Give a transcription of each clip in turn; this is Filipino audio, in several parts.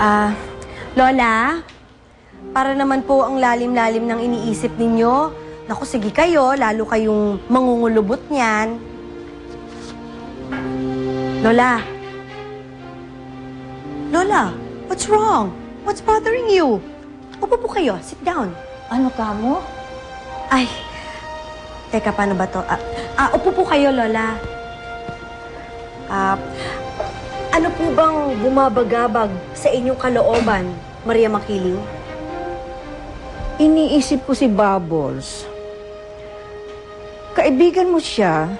Ah, Lola, para naman po ang lalim-lalim ng iniisip ninyo. Naku, sige kayo, lalo kayong mangungulubot niyan. Lola. Lola, what's wrong? What's bothering you? Upo po kayo, sit down. Ano ka mo? Ay, teka, paano ba to? Upo po kayo, Lola. Ano po bang bumabagabag sa inyong kalooban, Maria Makiling? Iniisip ko si Bubbles. Kaibigan mo siya,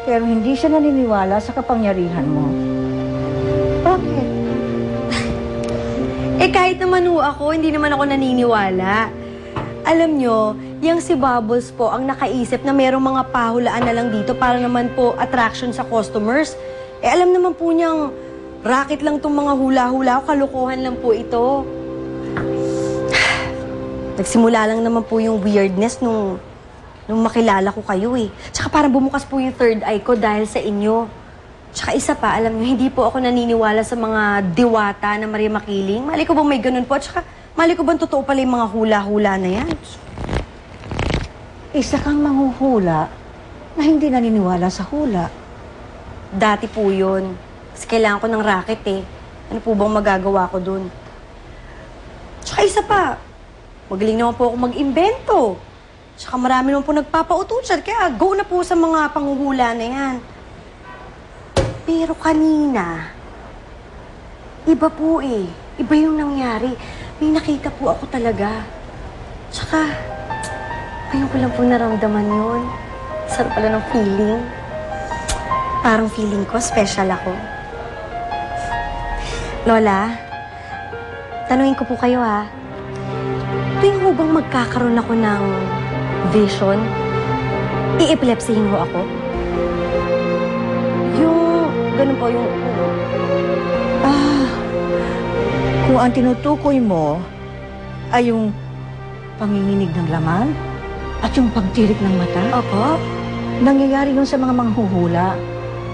pero hindi siya naniniwala sa kapangyarihan mo. Bakit? Kahit naman ho ako, hindi naman ako naniniwala. Alam nyo, yung si Bubbles po ang nakaisip na merong mga pahulaan na lang dito para naman po attraction sa customers. Alam naman po niyang racket lang tong mga hula-hula, kalukuhan lang po ito. Nagsimula lang naman po yung weirdness nung makilala ko kayo eh. Tsaka parang bumukas po yung third eye ko dahil sa inyo. Tsaka isa pa, alam niyo, hindi po ako naniniwala sa mga diwata na Maria Makiling. Mali ko bang may ganun po? Tsaka mali ko bang totoo pala yung mga hula-hula na yan? Isa kang manghuhula na hindi naniniwala sa hula. Dati po yun. Kasi kailangan ko ng racket eh. Ano po bang magagawa ko dun? Tsaka isa pa, magaling naman po ako mag-imbento. Tsaka marami naman po nagpapautusan. Kaya go na po sa mga panghuhula na yan. Pero kanina, iba po eh. Iba yung nangyari. May nakita po ako talaga. Tsaka, ngayon ko lang po naramdaman yun. Sarap pala ng feeling. Parang feeling ko, special ako. Lola, tanungin ko po kayo ha. Tuwing ho bang magkakaroon ako ng vision, i-epilepsihin ho ako? Yung, ganun po yung... Kung ang tinutukoy mo ay yung panginginig ng laman at yung pagtirik ng mata, Opo? nangyayari yun sa mga manghuhula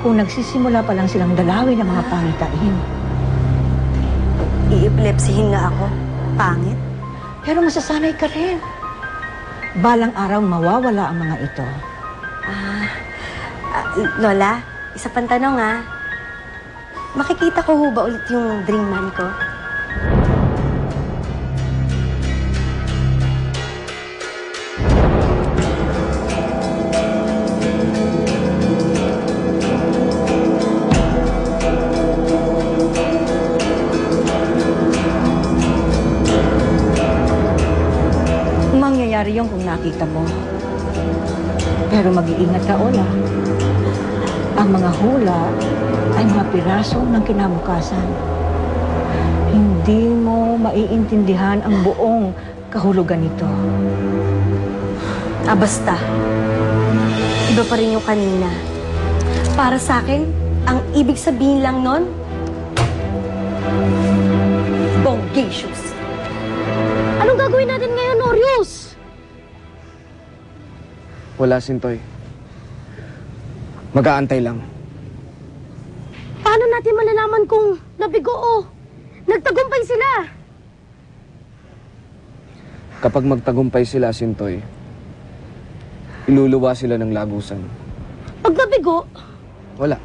kung nagsisimula pa lang silang dalawin ng mga pangitain. I-epilepsihin nga ako. Pangit. Pero masasanay ka rin. Balang araw mawawala ang mga ito. Lola, isa pang tanong ha. Makikita ko ho ba ulit yung dream man ko? Mangyayari yun kung nakita mo. Pero mag-iingat ka, Ola. Ang mga hula ay mga piraso ng kinabukasan. Hindi mo maiintindihan ang buong kahulugan nito. Basta. Iba pa rin yung kanina. Para sa akin, ang ibig sabihin lang nun, bongacious. Anong gagawin natin ngayon, Orius? Wala, Sintoy. Mag-aantay lang. Paano natin malalaman kung nabigo o nagtagumpay sila? Kapag magtagumpay sila, Sintoy, iluluwa sila ng lagusan. Pag nabigo, Wala.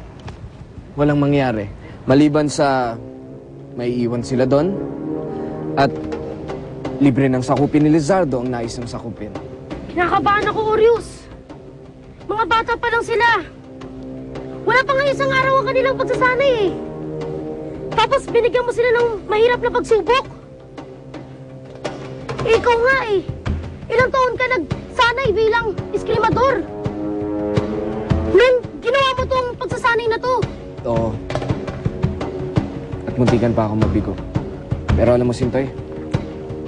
Walang mangyari. Maliban sa may iwan sila doon at libre ng sakupin ni Lizardo ang nais ng sakupin. kinakabahan ako, Orius. Mga bata pa lang sila. Wala pa nga isang araw ang kanilang pagsasanay eh. Tapos binigyan mo sila ng mahirap na pagsubok. Ikaw nga eh. Ilang taon ka nagsanay bilang eskrimador. Nung ginawa mo tong pagsasanay na to. Oo. At muntikan pa ako mabigo. Pero alam mo, Sintoy,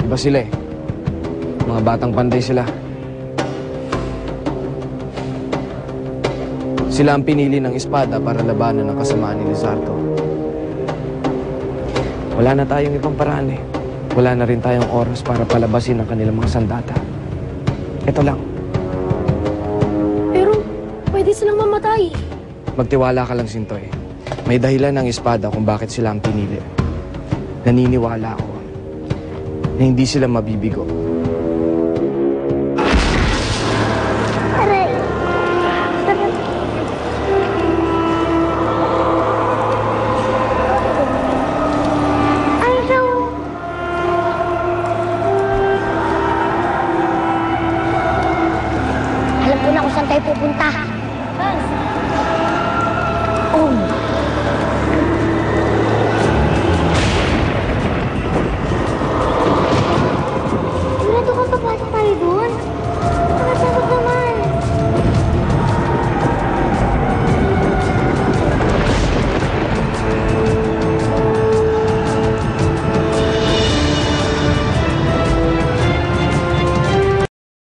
iba sila eh. Mga batang panday sila. Sila ang pinili ng espada para labanan ang kasamaan ni Lizardo. Wala na tayong ibang paraan eh. Wala na rin tayong oras para palabasin ang kanilang mga sandata. Ito lang. Pero pwede silang mamatay. Magtiwala ka lang, Sintoy. May dahilan ng espada kung bakit sila ang pinili. naniniwala ako na hindi sila mabibigo